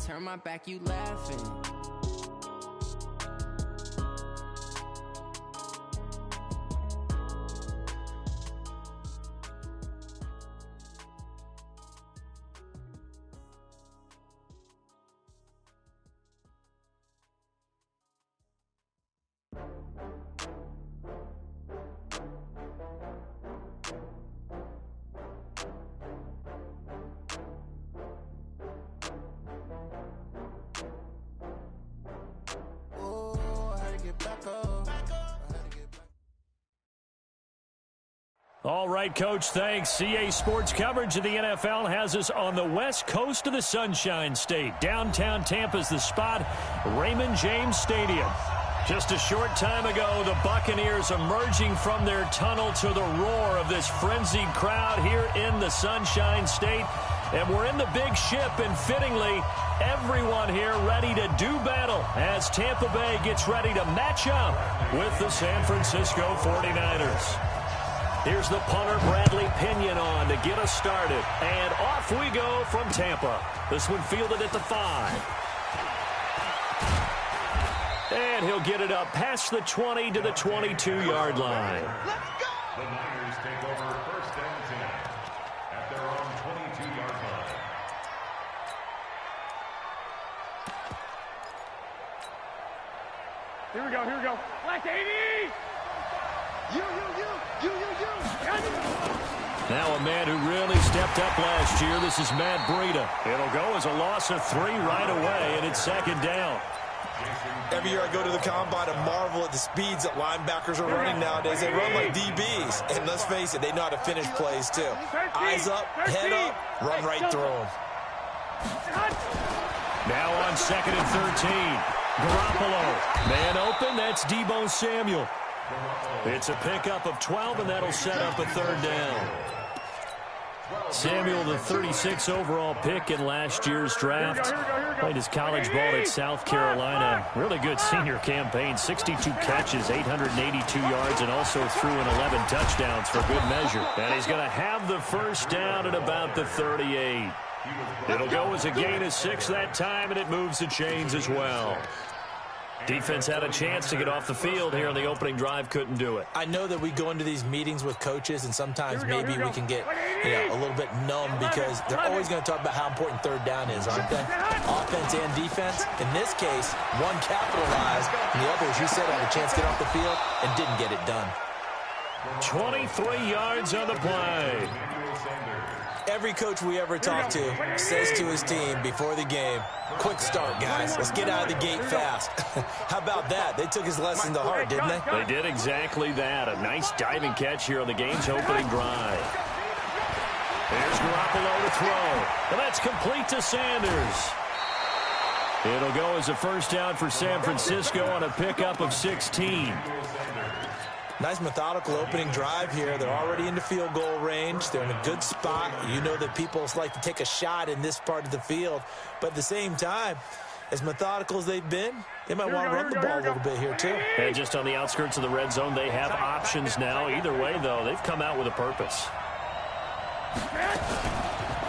turn my back, you laughing. All right, Coach, thanks. CA Sports coverage of the NFL has us on the west coast of the Sunshine State. Downtown Tampa's the spot, Raymond James Stadium. Just a short time ago, the Buccaneers emerging from their tunnel to the roar of this frenzied crowd here in the Sunshine State. And we're in the big ship, and fittingly, everyone here ready to do battle as Tampa Bay gets ready to match up with the San Francisco 49ers. Here's the punter, Bradley Pinion, on to get us started. And off we go from Tampa. This one fielded at the 5. And he'll get it up past the 20 to the 22-yard line. Let's go! The Niners take over first and 10 at their own 22-yard line. Here we go. Black 80! You. Now a man who really stepped up last year. This is Matt Breida. It'll go as a loss of 3 right away, and it's second down. Every year I go to the combine and marvel at the speeds that linebackers are running nowadays. They run like DBs. And let's face it, they know how to finish plays too. Eyes up, head up, run right through them. Now on second and 13. Garoppolo. Man open, that's Deebo Samuel. It's a pickup of 12, and that'll set up a third down. Samuel, the 36 overall pick in last year's draft. Played his college ball at South Carolina. Really good senior campaign. 62 catches, 882 yards, and also threw in 11 touchdowns for good measure. And he's going to have the first down at about the 38. It'll go as a gain of 6 that time, and it moves the chains as well. Defense had a chance to get off the field here in the opening drive, couldn't do it. I know that we go into these meetings with coaches, and sometimes maybe we can get a little bit numb because they're always going to talk about how important third down is, aren't they? Offense and defense. In this case, one capitalized, and the other, as you said, had a chance to get off the field and didn't get it done. 23 yards on the play. Every coach we ever talk to says to his team before the game, quick start, guys. Let's get out of the gate fast. How about that? They took his lesson to heart, didn't they? They did exactly that. A nice diving catch here on the game's opening drive. Here's Garoppolo to throw. And that's complete to Sanders. It'll go as a first down for San Francisco on a pickup of 16. Nice methodical opening drive here. They're already into field goal range. They're in a good spot. You know that people like to take a shot in this part of the field. But at the same time, as methodical as they've been, they might want to run the ball a little bit here too. And just on the outskirts of the red zone, they have options now. Either way, though, they've come out with a purpose.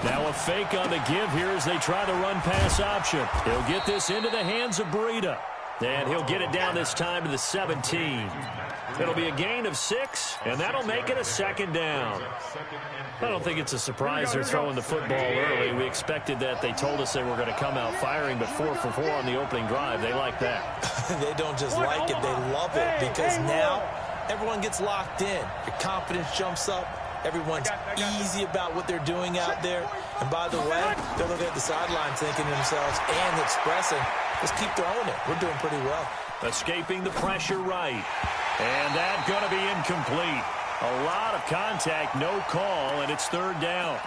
Now a fake on the give here as they try the run-pass option. He'll get this into the hands of Breida. And he'll get it down this time to the 17. It'll be a gain of 6, and that'll make it a second down. I don't think it's a surprise they're throwing the football early. We expected that. They told us they were going to come out firing, but 4 for 4 on the opening drive. They like that. They don't just like it, they love it, because now everyone gets locked in. Your confidence jumps up. Everyone's easy about what they're doing out there. And by the way, they're looking at the sidelines thinking to themselves and expressing, let's keep throwing it. We're doing pretty well. Escaping the pressure right. And that's going to be incomplete. A lot of contact, no call, and it's third down.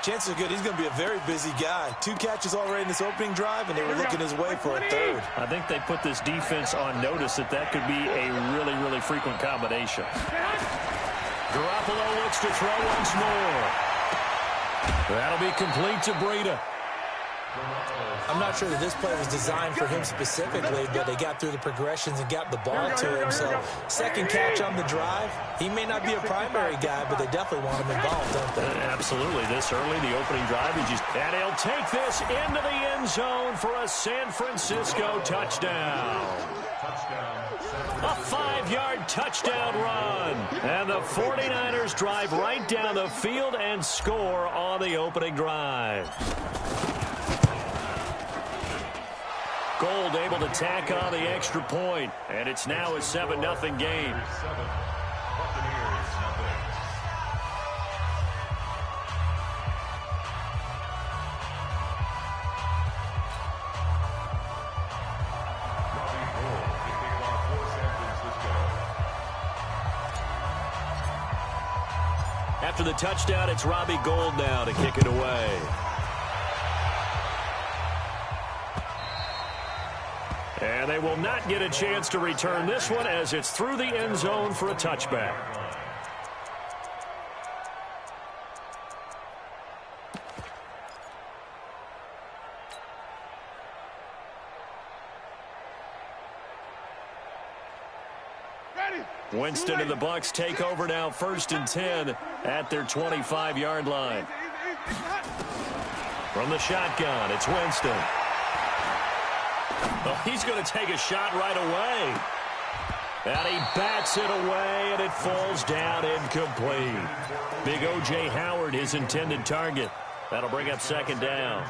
Chances are good he's going to be a very busy guy. 2 catches already in this opening drive, and they were looking his way for a third. I think they put this defense on notice that could be a really, really frequent combination. Garoppolo looks to throw once more. That'll be complete to Breida. I'm not sure that this play was designed for him specifically, but they got through the progressions and got the ball to him. So second catch on the drive. He may not be a primary guy, but they definitely want him involved, don't they? Absolutely. This early, the opening drive, and he'll take this into the end zone for a San Francisco touchdown. A 5-yard touchdown run. And the 49ers drive right down the field and score on the opening drive. Gold able to tack on the extra point, and it's now a 7-0 game. After the touchdown, it's Robbie Gould now to kick it away. And they will not get a chance to return this one as it's through the end zone for a touchback. Winston and the Bucs take over now, 1st and 10 at their 25-yard line. From the shotgun, it's Winston. Oh, he's going to take a shot right away. And he bats it away, and it falls down incomplete. Big O.J. Howard, his intended target. That'll bring up 2nd down.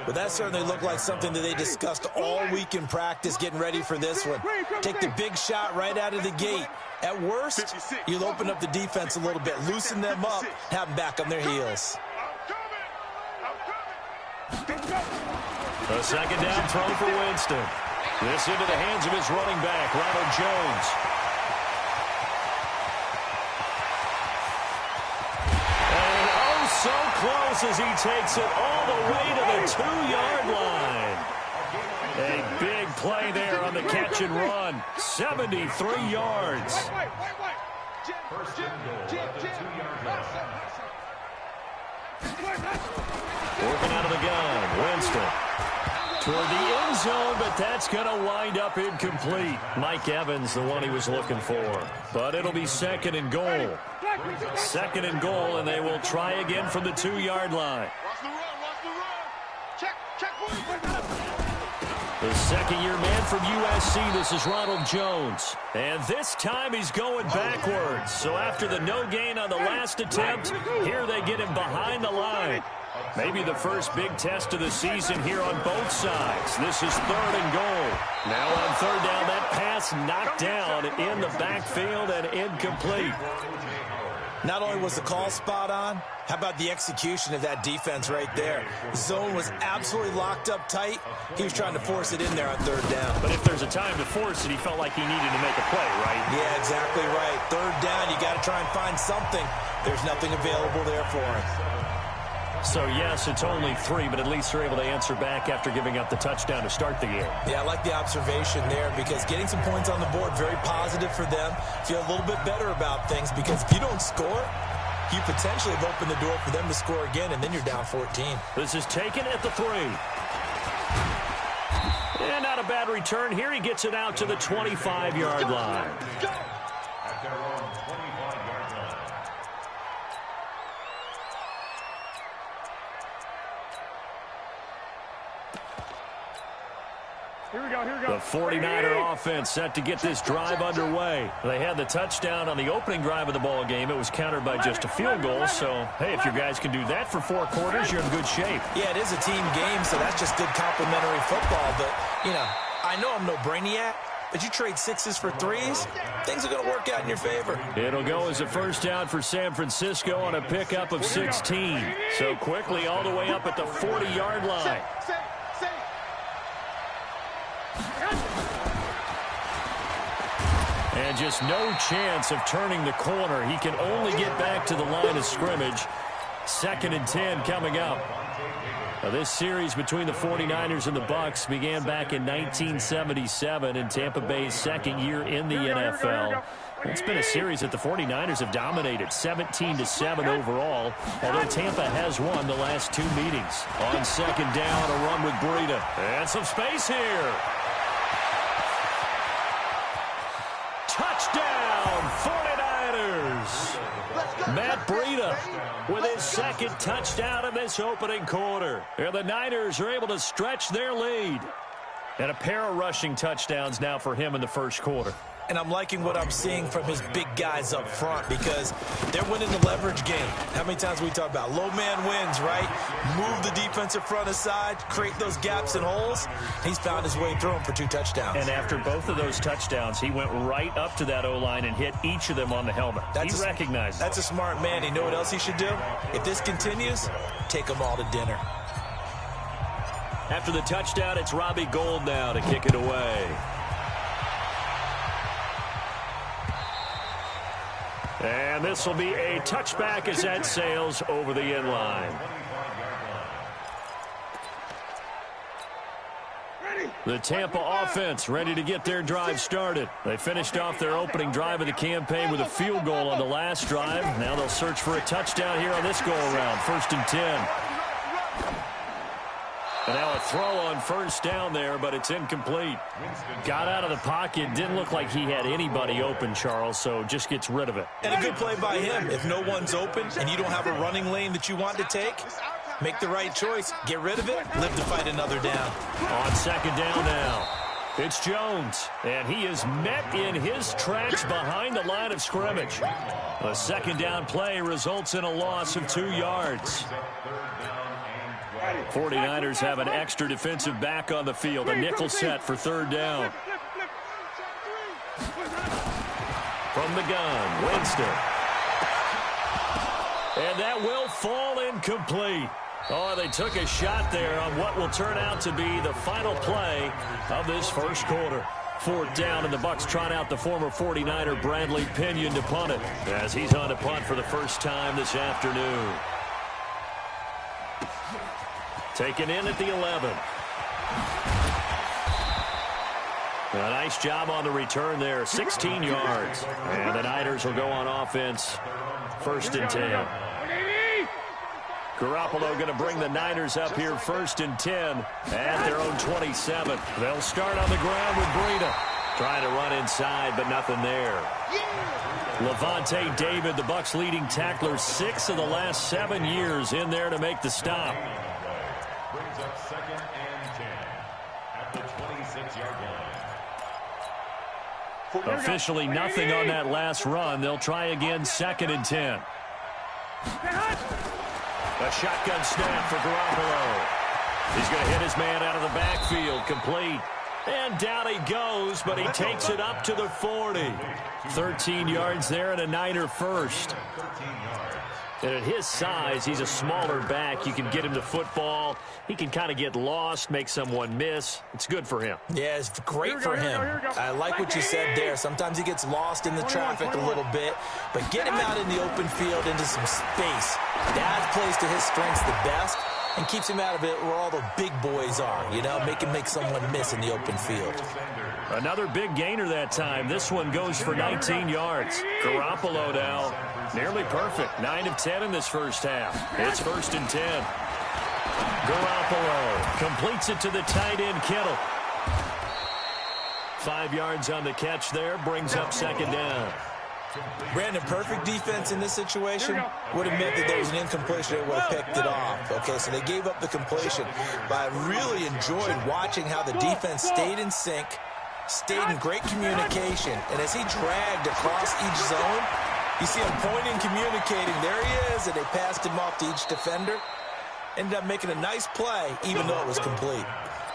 But that certainly looked like something that they discussed all week in practice, getting ready for this one. Take the big shot right out of the gate. At worst, you'll open up the defense a little bit, loosen them up, have them back on their heels. A 2nd down throw for Winston. This into the hands of his running back, Ronald Jones. And oh, so close as he takes it all the way to the 2-yard line. A big play there on the catch and run. 73 yards. First and goal at the 2-yard line. Working out of the gun, Winston. Toward the end zone, but that's going to wind up incomplete. Mike Evans, the one he was looking for. But it'll be 2nd and goal. 2nd and goal, and they will try again from the 2-yard line. The second-year man from USC, this is Ronald Jones. And this time he's going backwards. So after the no gain on the last attempt, here they get him behind the line. Maybe the first big test of the season here on both sides. This is 3rd and goal. Now on 3rd down, that pass knocked down in the backfield and incomplete. Not only was the call spot on, how about the execution of that defense right there? The zone was absolutely locked up tight. He was trying to force it in there on 3rd down. But if there's a time to force it, he felt like he needed to make a play, right? Yeah, exactly right. 3rd down, you got to try and find something. There's nothing available there for him. So, yes, it's only 3, but at least they're able to answer back after giving up the touchdown to start the game. Yeah, I like the observation there because getting some points on the board, very positive for them. Feel a little bit better about things because if you don't score, you potentially have opened the door for them to score again, and then you're down 14. This is taken at the 3. And not a bad return here. He gets it out to the 25-yard line. At their own 25-yard line. Here we go. The 49er offense set to get this drive underway. They had the touchdown on the opening drive of the ball game. It was countered by just a field goal. So, hey, if your guys can do that for 4 quarters, you're in good shape. Yeah, it is a team game, so that's just good complimentary football. But, you know, I know I'm no brainiac, but you trade 6s for 3s, things are going to work out in your favor. It'll go as a 1st down for San Francisco on a pickup of 16. So quickly all the way up at the 40-yard line. And just no chance of turning the corner. He can only get back to the line of scrimmage. 2nd and 10 coming up. Now, this series between the 49ers and the Bucs began back in 1977 in Tampa Bay's 2nd year in the NFL. It's been a series that the 49ers have dominated, 17-7 overall, although Tampa has won the last 2 meetings. On second down, a run with Breida. And some space here. Touchdown, 49ers. Matt Breida with his second touchdown in this opening quarter. And the Niners are able to stretch their lead. And a pair of rushing touchdowns now for him in the first quarter. And I'm liking what I'm seeing from his big guys up front because they're winning the leverage game. How many times we talk about low man wins, right? Move the defensive front aside, create those gaps and holes. He's found his way through them for 2 touchdowns. And after both of those touchdowns, he went right up to that O-line and hit each of them on the helmet. He recognized it. That's a smart man. You know what else he should do? If this continues, take them all to dinner. After the touchdown, it's Robbie Gould now to kick it away. And this will be a touchback as that sails over the end line. The Tampa offense ready to get their drive started. They finished off their opening drive of the campaign with a field goal on the last drive. Now they'll search for a touchdown here on this go-around. 1st and 10. And now a throw on first down there, but it's incomplete. Got out of the pocket. Didn't look like he had anybody open, Charles, so just gets rid of it. And a good play by him. If no one's open and you don't have a running lane that you want to take, make the right choice. Get rid of it. Live to fight another down. On second down now, it's Jones. And he is met in his tracks behind the line of scrimmage. A second down play results in a loss of 2 yards. 49ers have an extra defensive back on the field. A nickel set for 3rd down. From the gun, Winston. And that will fall incomplete. Oh, they took a shot there on what will turn out to be the final play of this first quarter. 4th down, and the Bucs trot out the former 49er Bradley Pinion to punt it, as he's on to punt for the first time this afternoon. Taken in at the 11. A nice job on the return there, 16 yards. And the Niners will go on offense, 1st and 10. Garoppolo going to bring the Niners up here 1st and 10 at their own 27. They'll start on the ground with Breida. Trying to run inside, but nothing there. Levante David, the Bucs leading tackler, 6 of the last 7 years in there to make the stop. Brings up 2nd and 10 at the 26-yard line. Officially nothing on that last run. They'll try again 2nd and 10. A shotgun snap for Garoppolo. He's going to hit his man out of the backfield. Complete. And down he goes, but he takes it up to the 40. 13 yards there and a Niner first. And at his size, he's a smaller back. You can get him the football. He can kind of get lost, make someone miss. It's good for him. Yeah, it's great for him. I like what you said there. Sometimes he gets lost in the traffic a little bit, but get him out in the open field into some space. That plays to his strengths the best and keeps him out of it where all the big boys are, you know, make someone miss in the open field. Another big gainer that time. This one goes for 19 yards. Garoppolo now nearly perfect. 9 of 10 in this first half. It's 1st and 10. Garoppolo completes it to the tight end, Kittle. 5 yards on the catch there. Brings up 2nd down. Brandon, perfect defense in this situation would have meant that there was an incompletion. They would have picked it off. Okay, so they gave up the completion. But I really enjoyed watching how the defense stayed in sync, stayed in great communication. And as he dragged across each zone, you see him pointing, communicating. There he is, and they passed him off to each defender. Ended up making a nice play, even though it was complete.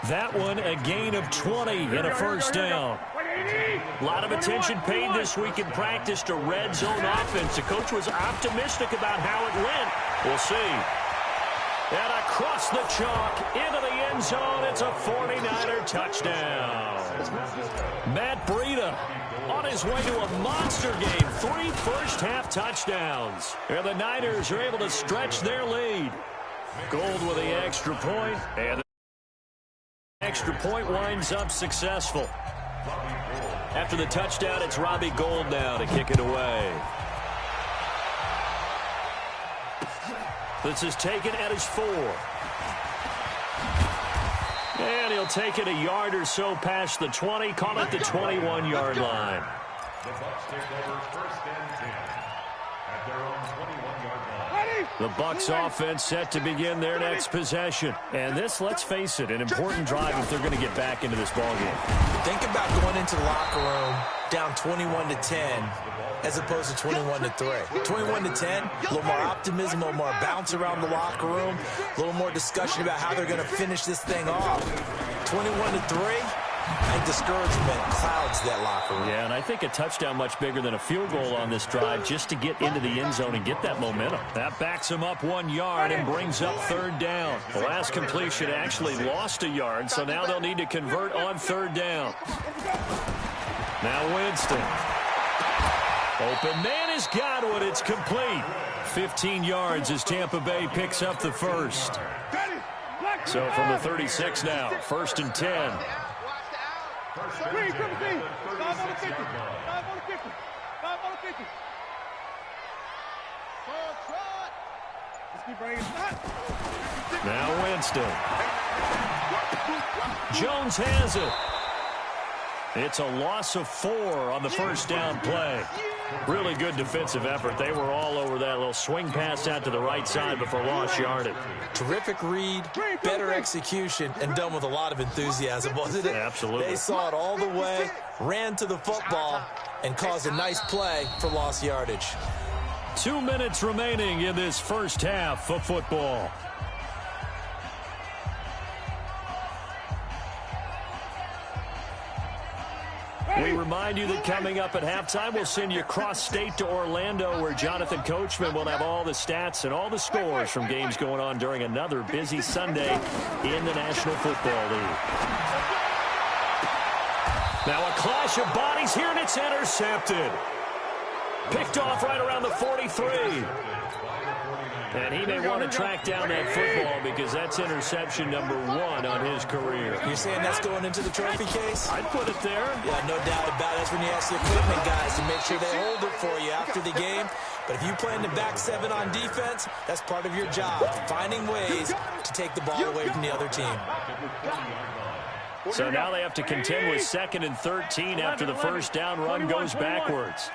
That one, a gain of 20 and a 1st down. A lot of attention paid this week in practice to red zone offense. The coach was optimistic about how it went. We'll see. And across the chalk, into the end zone, it's a 49er touchdown. Matt Breida on his way to a monster game. 3 first-half touchdowns. And the Niners are able to stretch their lead. Gould with the extra point, and the extra point winds up successful. After the touchdown, it's Robbie Gould now to kick it away. This is taken at his 4. And he'll take it a yard or so past the 20, call it the 21-yard line. The Bucs take over first and 10 at their own 21-yard line. The Bucs offense set to begin their next possession. And this, let's face it, an important drive if they're going to get back into this ballgame. Think about going into the locker room down 21-10 as opposed to 21-3. 21-10, a little more optimism, a little more bounce around the locker room, a little more discussion about how they're going to finish this thing off. 21-3. I think discouragement clouds that locker room. Yeah, and I think a touchdown much bigger than a field goal on this drive just to get into the end zone and get that momentum. That backs him up 1 yard and brings up 3rd down. The last completion actually lost a yard, so now they'll need to convert on 3rd down. Now Winston. Open man has got one. It's complete. 15 yards as Tampa Bay picks up the first. So from the 36 now, 1st and 10. Now Winston. Jones has it. It's a loss of 4 on the first down play. Really good defensive effort. They were all over that little swing pass out to the right side before lost yardage. Terrific read, better execution, and done with a lot of enthusiasm, wasn't it? Absolutely. They saw it all the way, ran to the football, and caused a nice play for lost yardage. 2 minutes remaining in this first half of football. We remind you that coming up at halftime, we'll send you cross-state to Orlando, where Jonathan Coachman will have all the stats and all the scores from games going on during another busy Sunday in the National Football League. Now a clash of bodies here, and it's intercepted. Picked off right around the 43. And he may want to track down that football because that's interception number 1 on his career. You're saying that's going into the trophy case? I'd put it there. Yeah, no doubt about it. That's when you ask the equipment guys to make sure they hold it for you after the game. But if you play in the back 7 on defense, that's part of your job, finding ways to take the ball away from the other team. So now they have to contend with 2nd and 13 after the first down run goes backwards.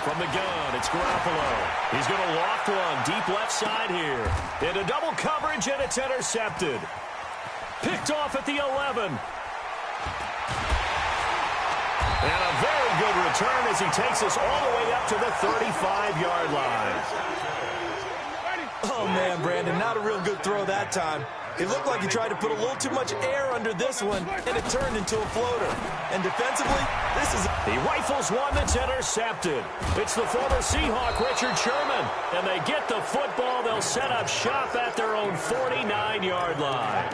From the gun, it's Garoppolo. He's going to loft one deep left side here. Into double coverage, and it's intercepted. Picked off at the 11. And a very good return as he takes us all the way up to the 35-yard line. Oh, man, Brandon, not a real good throw that time. It looked like he tried to put a little too much air under this one, and it turned into a floater. And defensively, this is... He rifles one that's intercepted. It's the former Seahawk, Richard Sherman. And they get the football. They'll set up shop at their own 49-yard line.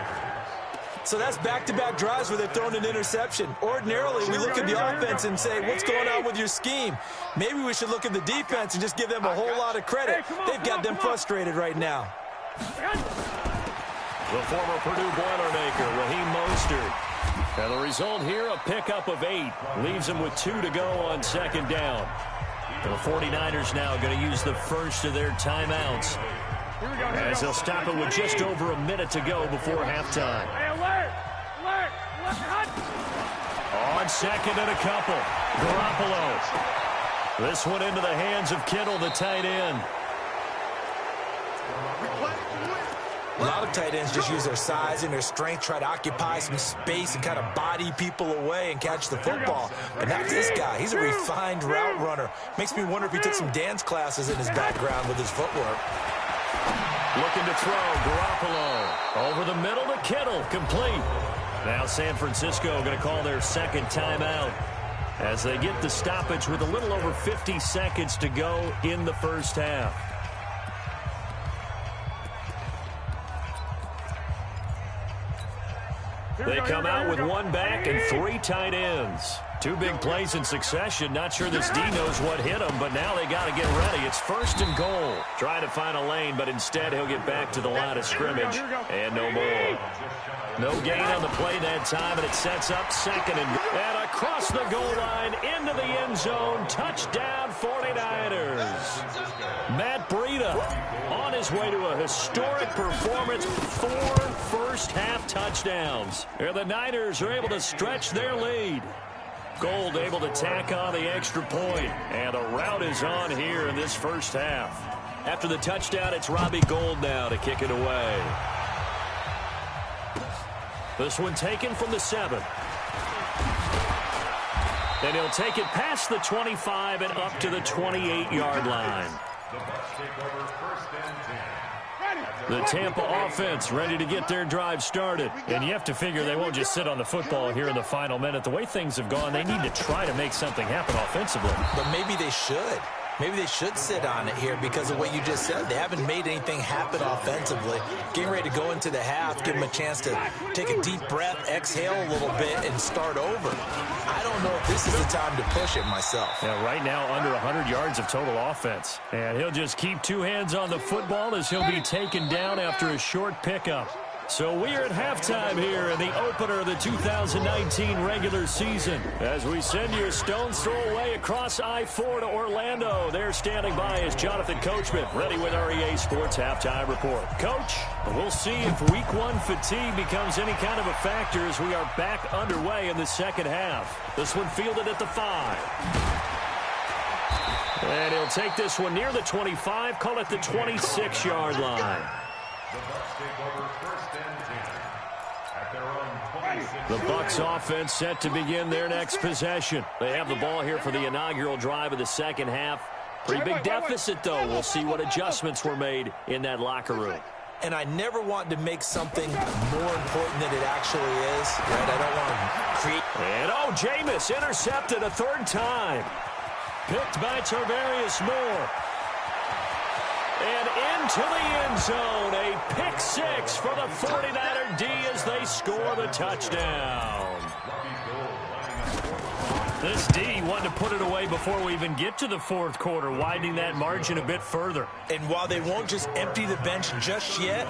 So that's back-to-back drives where they've thrown an interception. Ordinarily, we look at the offense and say, what's going on with your scheme? Maybe we should look at the defense and just give them a whole lot of credit. They've got them frustrated right now. The former Purdue Boilermaker, Raheem Mostert. And the result here, a pickup of 8. Leaves them with 2 to go on 2nd down. The 49ers now going to use the first of their timeouts, as they'll stop it with just over a minute to go before halftime. On 2nd and a couple, Garoppolo. This one into the hands of Kittle, the tight end. A lot of tight ends just use their size and their strength, try to occupy some space and kind of body people away and catch the football. But not this guy. He's a refined route runner. Makes me wonder if he took some dance classes in his background with his footwork. Looking to throw, Garoppolo. Over the middle to Kittle, complete. Now San Francisco going to call their 2nd timeout as they get the stoppage with a little over 50 seconds to go in the first half. They come out with 1 back and 3 tight ends. Two big plays in succession. Not sure this D knows what hit him, but now they got to get ready. It's 1st and goal. Trying to find a lane, but instead he'll get back to the line of scrimmage. And no more. No gain on the play that time, and it sets up 2nd and across the goal line into the end zone. Touchdown 49ers. Matt Breida on his way to a historic performance. 4 first-half touchdowns. And the Niners are able to stretch their lead. Gold able to tack on the extra point. And the route is on here in this first half. After the touchdown, it's Robbie Gould now to kick it away. This one taken from the 7. And he'll take it past the 25 and up to the 28-yard line. The Tampa offense ready to get their drive started. And you have to figure they won't just sit on the football here in the final minute. The way things have gone, they need to try to make something happen offensively. But maybe they should. Maybe they should sit on it here because of what you just said. They haven't made anything happen offensively. Getting ready to go into the half, give them a chance to take a deep breath, exhale a little bit, and start over. I don't know if this is the time to push it myself. Yeah, right now under 100 yards of total offense. And he'll just keep 2 hands on the football as he'll be taken down after a short pickup. So we are at halftime here in the opener of the 2019 regular season. As we send you a stone's throw away across I-4 to Orlando. There standing by is Jonathan Coachman, ready with our EA Sports Halftime Report. Coach, we'll see if Week 1 fatigue becomes any kind of a factor as we are back underway in the second half. This one fielded at the 5. And he'll take this one near the 25, call it the 26-yard line. The Bucs offense set to begin their next possession. They have the ball here for the inaugural drive of the second half. Pretty big deficit, though. We'll see what adjustments were made in that locker room. And I never want to make something more important than it actually is. Right? I don't want to create. And, Jameis intercepted a 3rd time. Picked by Tarvarius Moore. And into the end zone, a pick 6 for the 49er D as they score the touchdown. This D wanted to put it away before we even get to the 4th quarter, widening that margin a bit further. And while they won't just empty the bench just yet,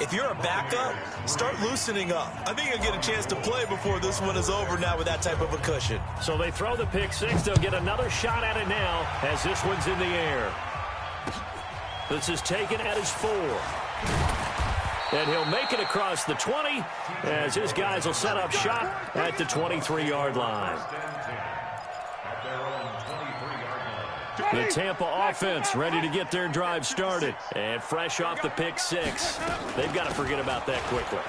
if you're a backup, start loosening up. I think you'll get a chance to play before this one is over now with that type of a cushion. So they throw the pick 6. They'll get another shot at it now as this one's in the air. This is taken at his 4. And he'll make it across the 20 as his guys will set up shop at the 23-yard line. The Tampa offense ready to get their drive started. And fresh off the pick 6. They've got to forget about that quickly.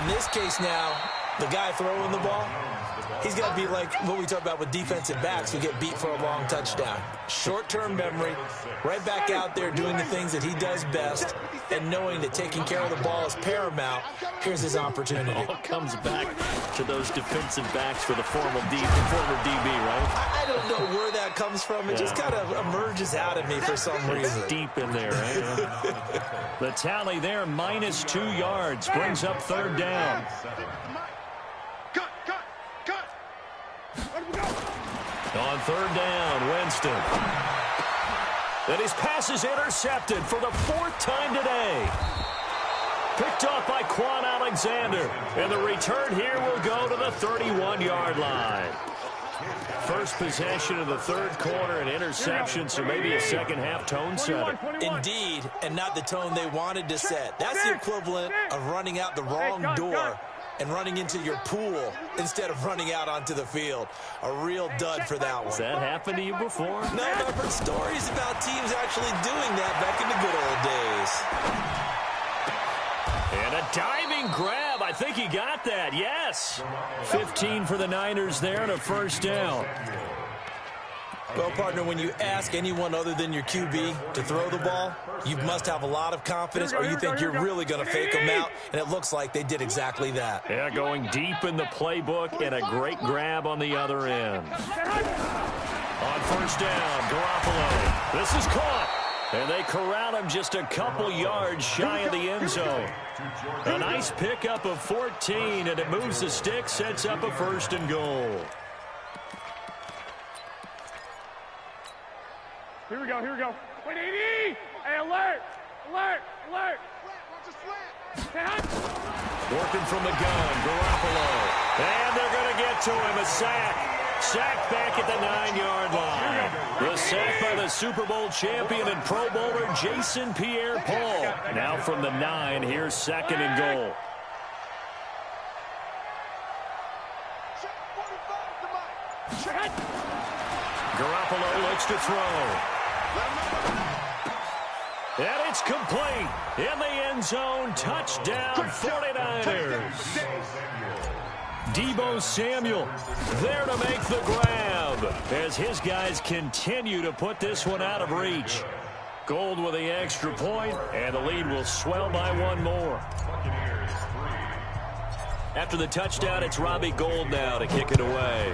In this case now, the guy throwing the ball, he's got to be like what we talk about with defensive backs who get beat for a long touchdown. Short-term memory, right back out there doing the things that he does best, and knowing that taking care of the ball is paramount. Here's his opportunity. It all comes back to those defensive backs for the former DB, right? I don't know where that comes from. It just kind of emerges out of me for some reason. Deep in there, right? The tally there, -2 yards, brings up 3rd down. On 3rd down, Winston. And his pass is intercepted for the 4th time today. Picked off by Quan Alexander. And the return here will go to the 31-yard line. First possession of the 3rd quarter, an interception, so maybe a second-half tone setter. Indeed, and not the tone they wanted to set. That's the equivalent of running out the wrong door and running into your pool instead of running out onto the field. A real dud for that one. Has that happened to you before? No, but I've heard stories about teams actually doing that back in the good old days. And a diving grab. I think he got that. Yes. 15 for the Niners there and a 1st down. Well, partner, when you ask anyone other than your QB to throw the ball, you must have a lot of confidence or you think you're really going to fake them out, and it looks like they did exactly that. Yeah, going deep in the playbook and a great grab on the other end. On 1st down, Garoppolo. This is caught. And they corral him just a couple yards shy of the end zone. A nice pickup of 14, and it moves the stick, sets up a 1st and goal. Here we go, here we go. Wait, 80! Hey, alert! Alert! Alert! Working from the gun, Garoppolo. And they're going to get to him, a sack. Sack back at the 9-yard line. The sack by the Super Bowl champion and Pro Bowler Jason Pierre-Paul. Now from the 9, here's 2nd and goal. Garoppolo looks to throw. And it's complete. In the end zone, touchdown 49ers. Deebo Samuel there to make the grab as his guys continue to put this one out of reach. Gold with the extra point, and the lead will swell by one more. After the touchdown, it's Robbie Gould now to kick it away.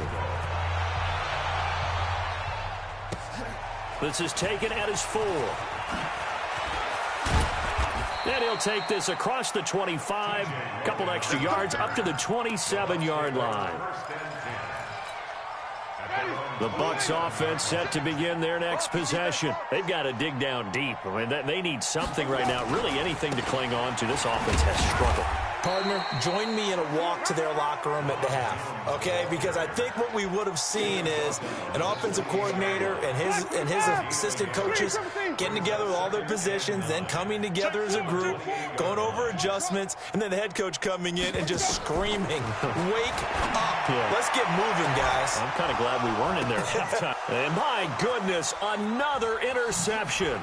This is taken at his 4. And he'll take this across the 25, couple extra yards up to the 27-yard line. The Bucs offense set to begin their next possession. They've got to dig down deep. I mean, they need something right now, really anything to cling on to. This offense has struggled. Partner, join me in a walk to their locker room at the half, okay? Because I think what we would have seen is an offensive coordinator and his assistant coaches getting together with all their positions, then coming together as a group, going over adjustments, and then the head coach coming in and just screaming, "Wake up! Yeah. Let's get moving, guys." I'm kind of glad we weren't in there at halftime. And my goodness, another interception.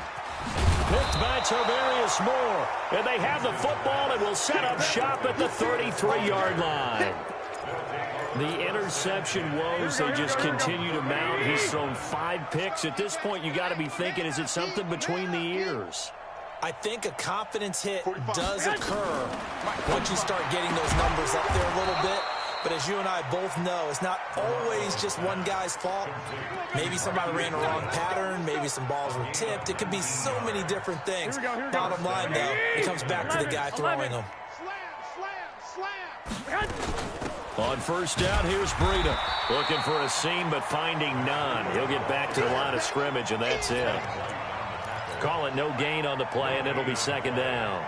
Picked by Tavarius Moore. And they have the football and will set up shop at the 33-yard line. The interception woes, they just continue to mount. He's thrown 5 picks. At this point, you got to be thinking, is it something between the ears? I think a confidence hit does occur once you start getting those numbers up there a little bit. But as you and I both know, it's not always just one guy's fault. Maybe somebody ran a wrong pattern. Maybe some balls were tipped. It could be so many different things. Bottom line, though, it comes back to the guy throwing them. On first down, here's Breida. Looking for a seam, but finding none. He'll get back to the line of scrimmage, and that's it. Call it no gain on the play, and it'll be 2nd down.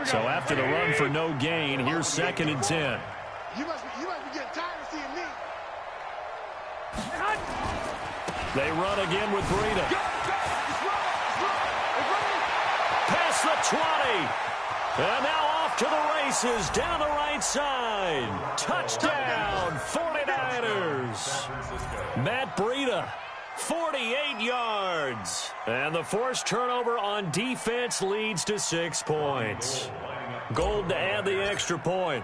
So after the run for no gain, here's 2nd and 10. You must be getting tired of seeing me. They run again with Breida. Past the 20. And now off to the races down the right side. Touchdown, 49ers. Matt Breida, 48 yards. And the forced turnover on defense leads to 6 points. Gould to add the extra point.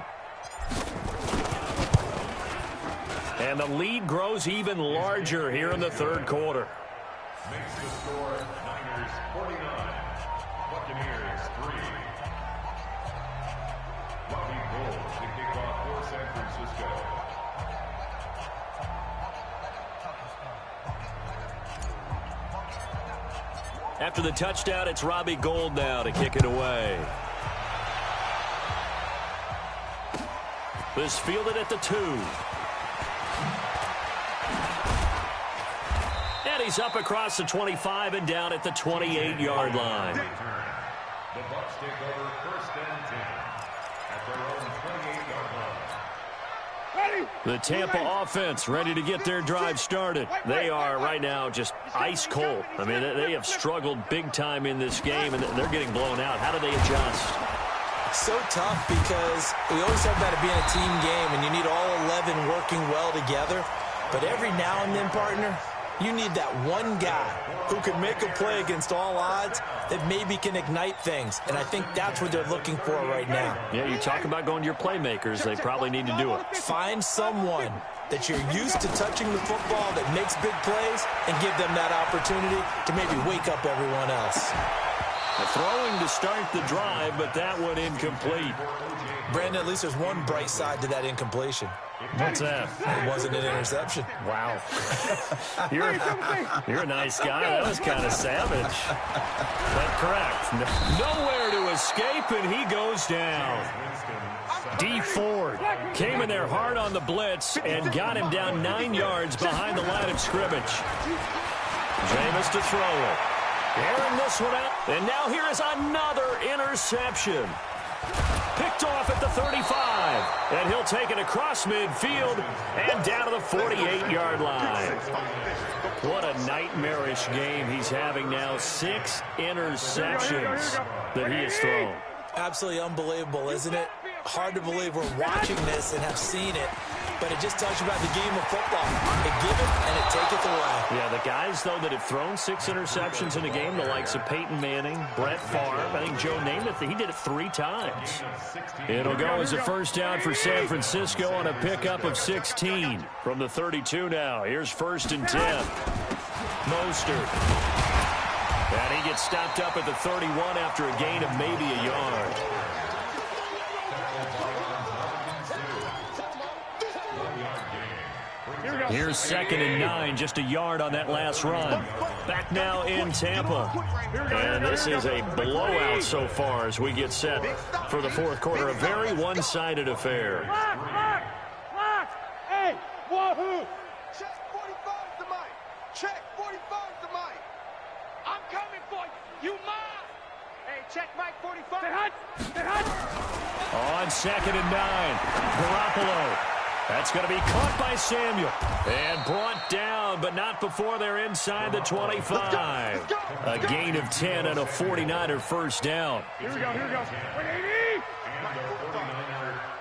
And the lead grows even larger here in the 3rd quarter. Makes the score Niners 49, Buccaneers 3. Robbie Gould to kick off for San Francisco. After the touchdown, it's Robbie Gould now to kick it away. This fielded at the 2. And he's up across the 25 and down at the 28-yard line. The Bucs take over 1st and 10 at their own 28-yard line. The Tampa offense ready to get their drive started. They are right now just ice cold. I mean, they have struggled big time in this game, and they're getting blown out. How do they adjust? So tough because we always have that being a team game, and you need all 11 working well together. But every now and then, partner, you need that one guy who can make a play against all odds that maybe can ignite things. And I think that's what they're looking for right now. Yeah, you talk about going to your playmakers. They probably need to do it. Find someone that you're used to touching the football that makes big plays and give them that opportunity to maybe wake up everyone else. Throwing to start the drive, but that one incomplete. Brandon, at least there's one bright side to that incompletion. What's that? It wasn't an interception. Wow. You're a nice guy. That was kind of savage. But correct. Nowhere to escape, and he goes down. D Ford came in there hard on the blitz and got him down 9 yards behind the line of scrimmage. Jameis to throw it. Airing this one out. And now here is another interception. Picked off at the 35. And he'll take it across midfield and down to the 48-yard line. What a nightmarish game he's having now. 6 interceptions that he has thrown. Absolutely unbelievable, isn't it? Hard to believe we're watching this and have seen it, but it just tells you about the game of football. It giveth and it taketh away. Yeah, the guys, though, that have thrown 6 interceptions in a game, the likes of Peyton Manning, Brett Favre, I think Joe Namath, he did it 3 times. It'll go as a first down for San Francisco on a pickup of 16 from the 32 now. Here's 1st and 10. Mostert. And he gets stopped up at the 31 after a gain of maybe a yard. Here's 2nd and 9, just a yard on that last run. Back now in Tampa. And this is a blowout so far as we get set for the 4th quarter. A very one-sided affair. Lock! Hey, wahoo! Check 45 to Mike. Check 45 to Mike. I'm coming for you. You mine. Hey, check Mike 45. Stay hot. On 2nd and 9, Garoppolo. That's going to be caught by Samuel and brought down, but not before they're inside the 25. A gain of 10 and a 49er first down. Here we go. 180.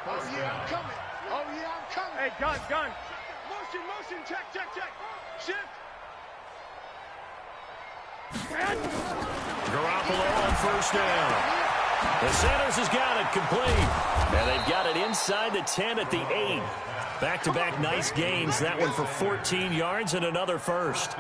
Oh, yeah, I'm coming. Hey, gun. Motion. Check. Shift. Garoppolo on first down. The Sanders has got it complete. And they've got it inside the 10 at the 8. Back-to-back nice gains. That one for 14 yards and another first.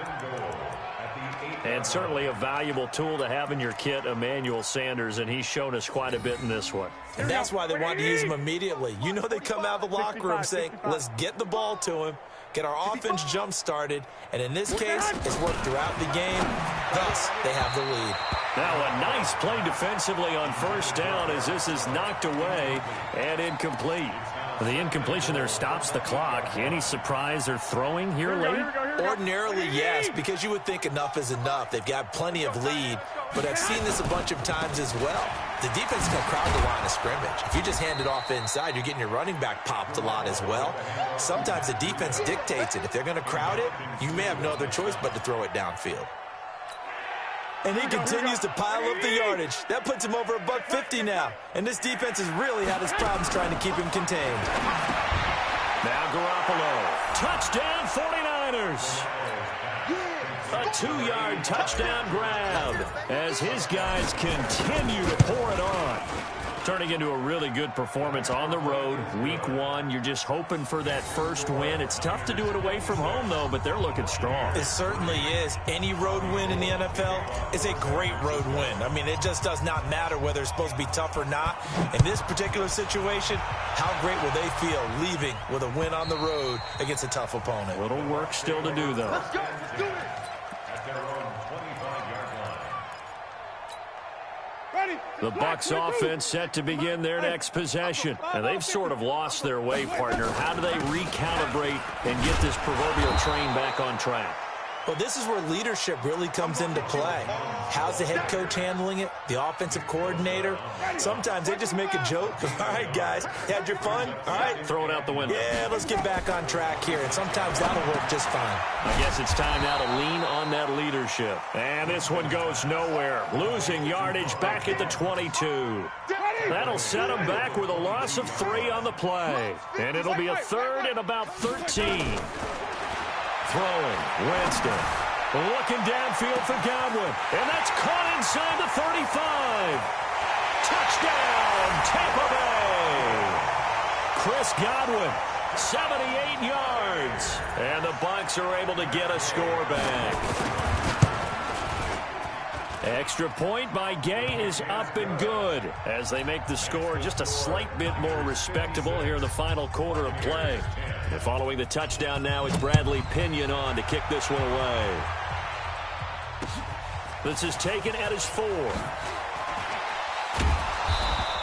And certainly a valuable tool to have in your kit, Emmanuel Sanders, and he's shown us quite a bit in this one. And that's why they wanted to use him immediately. You know they come out of the locker room saying, let's get the ball to him, get our offense jump-started, and in this case, it's worked throughout the game. Thus, they have the lead. Now a nice play defensively on first down as this is knocked away and incomplete. The incompletion there stops the clock. Any surprise they're throwing here late? Ordinarily, yes, because you would think enough is enough. They've got plenty of lead, but I've seen this a bunch of times as well. The defense is going to crowd the line of scrimmage. If you just hand it off inside, you're getting your running back popped a lot as well. Sometimes the defense dictates it. If they're going to crowd it, you may have no other choice but to throw it downfield. And he continues to pile up the yardage. That puts him over $150 now. And this defense has really had its problems trying to keep him contained. Now Garoppolo. Touchdown 49ers. A 2-yard touchdown grab as his guys continue to pour it on. Turning into a really good performance on the road. Week 1, you're just hoping for that first win. It's tough to do it away from home, though, but they're looking strong. It certainly is. Any road win in the NFL is a great road win. I mean, it just does not matter whether it's supposed to be tough or not. In this particular situation, how great will they feel leaving with a win on the road against a tough opponent? Little work still to do, though. Let's go. Do it. At their own 25-yard line. The Bucs offense set to begin their next possession. And they've sort of lost their way, partner. How do they recalibrate and get this proverbial train back on track? Well, this is where leadership really comes into play. How's the head coach handling it? The offensive coordinator? Sometimes they just make a joke. All right, guys, had your fun? All right. Throw it out the window. Yeah, let's get back on track here. And sometimes that'll work just fine. I guess it's time now to lean on that leadership. And this one goes nowhere. Losing yardage back at the 22. That'll set them back with a loss of 3 on the play. And it'll be a 3rd and about 13. Throwing, Winston, looking downfield for Godwin, and that's caught inside the 35. Touchdown, Tampa Bay. Chris Godwin, 78 yards, and the Bucs are able to get a score back. Extra point by Gay is up and good as they make the score just a slight bit more respectable here in the final quarter of play. And following the touchdown now, it's Bradley Pinion on to kick this one away. This is taken at his 4.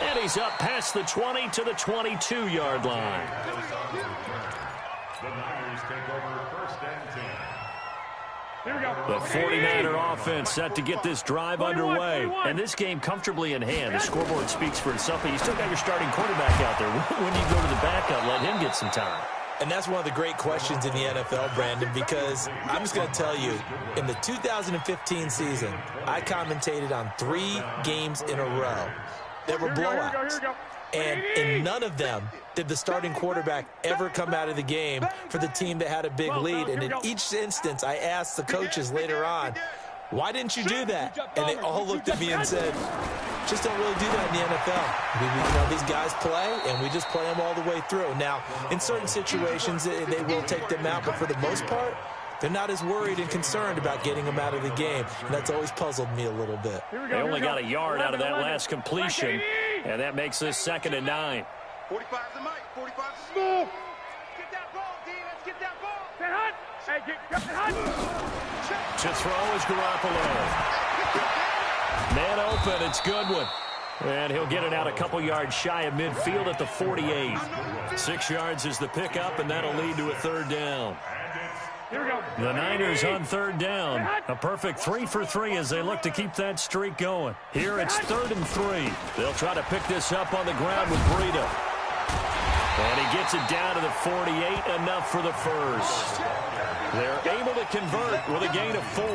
And he's up past the 20 to the 22-yard line. The Niners take over 1st and 10. The 49er offense set to get this drive underway. And this game comfortably in hand. The scoreboard speaks for itself, but you still got your starting quarterback out there. When you go to the backup, let him get some time. And that's one of the great questions in the NFL, Brandon, because I'm just going to tell you, in the 2015 season, I commentated on 3 games in a row. There were blowouts. And in none of them did the starting quarterback ever come out of the game for the team that had a big lead. And in each instance, I asked the coaches later on, why didn't you do that? And they all looked at me and said, just don't really do that in the NFL. These guys play, and we just play them all the way through. Now, in certain situations, they will take them out, but for the most part, they're not as worried and concerned about getting them out of the game. And that's always puzzled me a little bit. They only got a yard out of that last completion, and that makes this 2nd and 9. 45's the mic. 45's the Move. Get that ball, D. Let's get that ball. Say hut. Hey, get hut. To throw is Garoppolo. Man open, it's Goodwin. And he'll get it out a couple yards shy of midfield at the 48. 6 yards is the pickup, and that'll lead to a 3rd down. The Niners on 3rd down. A perfect 3 for 3 as they look to keep that streak going. Here it's 3rd and 3. They'll try to pick this up on the ground with Breida. And he gets it down to the 48, enough for the first. They're able to convert with a gain of 4.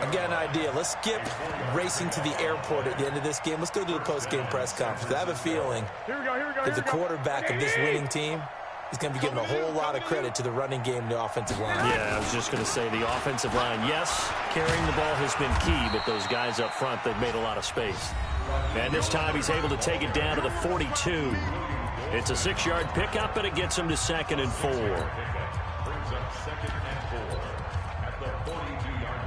I've got an idea. Let's skip racing to the airport at the end of this game. Let's go to the post-game press conference. I have a feeling that the quarterback of this winning team is going to be giving a whole lot of credit to the running game and the offensive line. Yeah, I was just going to say the offensive line, yes, carrying the ball has been key, but those guys up front, they've made a lot of space. And this time he's able to take it down to the 42. It's a 6-yard pickup, and it gets him to 2nd and 4. Brings up 2nd and 4 at the 42-yard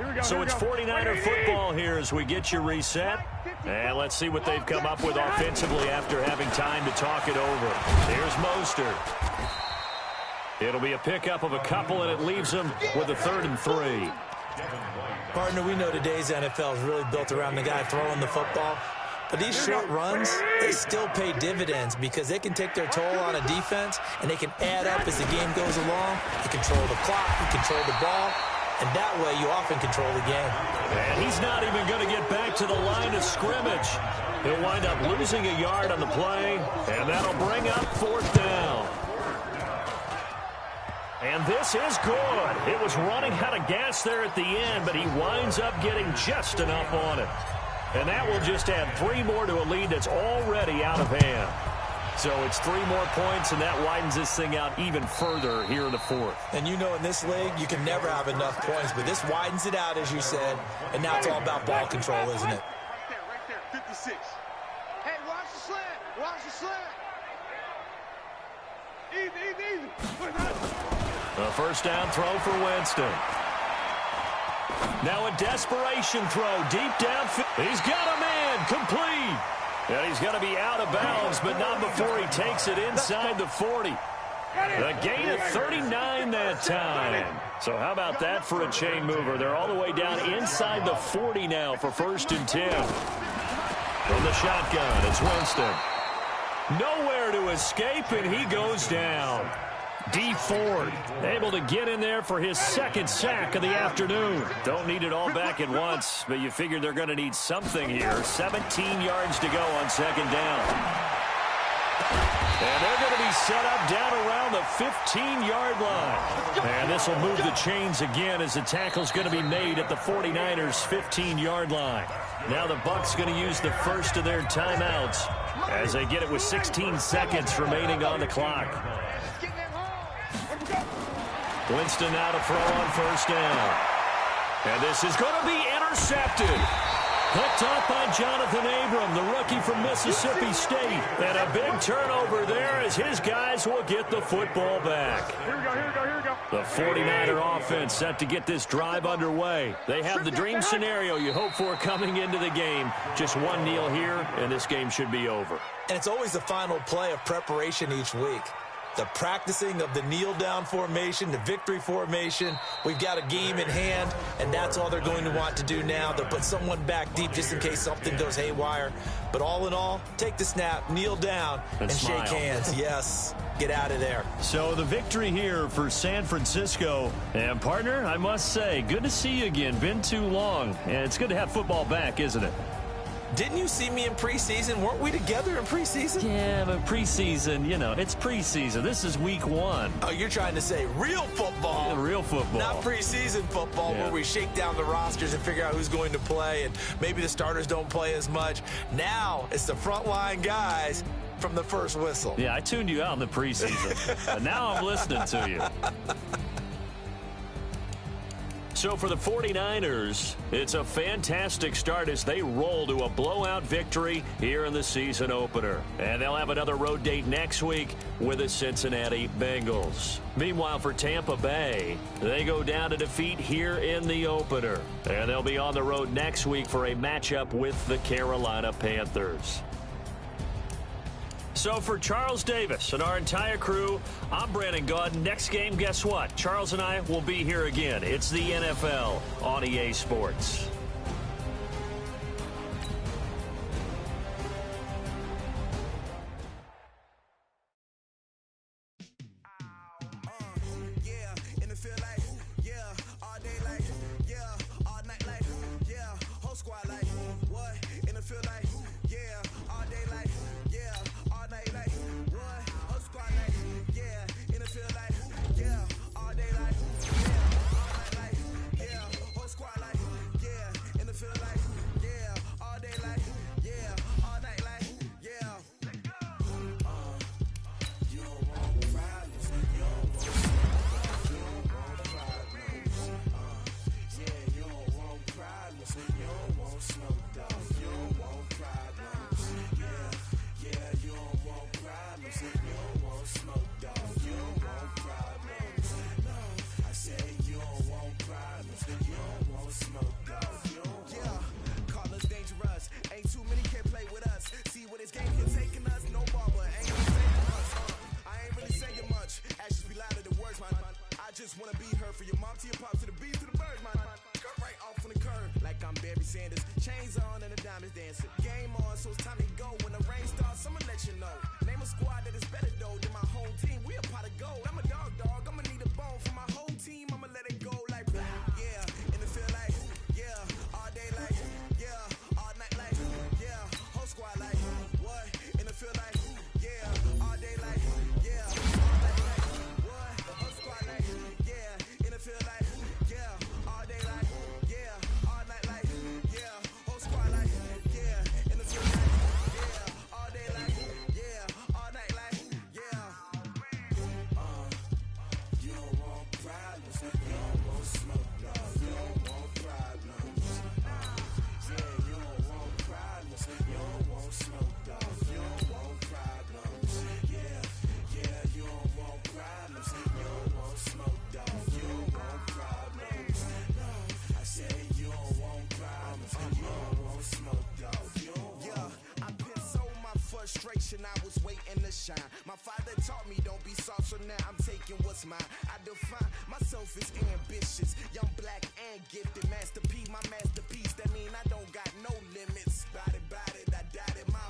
line. So it's 49er football here as we get you reset. And let's see what they've come up with offensively after having time to talk it over. Here's Mostert. It'll be a pickup of a couple, and it leaves them with a 3rd and 3. Partner, we know today's NFL is really built around the guy throwing the football. But these short runs, they still pay dividends because they can take their toll on a defense, and they can add up as the game goes along. You control the clock, you control the ball. And that way, you often control the game. And he's not even going to get back to the line of scrimmage. He'll wind up losing a yard on the play, and that'll bring up 4th down. And this is good. It was running out of gas there at the end, but he winds up getting just enough on it. And that will just add 3 more to a lead that's already out of hand. So it's 3 more points, and that widens this thing out even further here in the 4th. And you know in this league, you can never have enough points, but this widens it out, as you said, and now it's all about ball control, isn't it? Right there, 56. Hey, watch the slant. Watch the slant. Easy. A 1st down throw for Winston. Now a desperation throw deep downfield. He's got a man, complete. And he's going to be out of bounds, but not before he takes it inside the 40. The gain of 39 that time. So how about that for a chain mover? They're all the way down inside the 40 now for 1st and 10. From the shotgun, it's Winston. Nowhere to escape, and he goes down. D. Ford able to get in there for his 2nd sack of the afternoon. Don't need it all back at once, but you figure they're going to need something here. 17 yards to go on 2nd down. And they're going to be set up down around the 15-yard line. And this will move the chains again as the tackle's going to be made at the 49ers' 15-yard line. Now the Bucs going to use the first of their timeouts as they get it with 16 seconds remaining on the clock. Winston now to throw on 1st down. And this is going to be intercepted. Picked up by Jonathan Abram, the rookie from Mississippi State. And a big turnover there as his guys will get the football back. Here we go. The 49er offense set to get this drive underway. They have the dream scenario you hope for coming into the game. Just one kneel here, and this game should be over. And it's always the final play of preparation each week. The practicing of the kneel-down formation, the victory formation. We've got a game in hand, and that's all they're going to want to do now. They'll put someone back deep just in case something goes haywire. But all in all, take the snap, kneel down, and smile. shake hands. Yes. Get out of there. So the victory here for San Francisco. And, partner, I must say, good to see you again. Been too long. And it's good to have football back, isn't it? Didn't you see me in preseason? Weren't we together in preseason? Yeah, but preseason, you know, it's preseason. This is week 1. Oh, you're trying to say real football. Yeah, real football. Not preseason football where we shake down the rosters and figure out who's going to play, and maybe the starters don't play as much. Now it's the frontline guys from the first whistle. Yeah, I tuned you out in the preseason, but now I'm listening to you. So for the 49ers, it's a fantastic start as they roll to a blowout victory here in the season opener. And they'll have another road date next week with the Cincinnati Bengals. Meanwhile, for Tampa Bay, they go down to defeat here in the opener. And they'll be on the road next week for a matchup with the Carolina Panthers. So for Charles Davis and our entire crew, I'm Brandon Gaudin. Next game, guess what? Charles and I will be here again. It's the NFL on EA Sports. I was waiting to shine. My father taught me don't be soft, so now I'm taking what's mine. I define myself as ambitious, young, black, and gifted. Master P, my masterpiece. That mean I don't got no limits. Bout it, I doubt it. My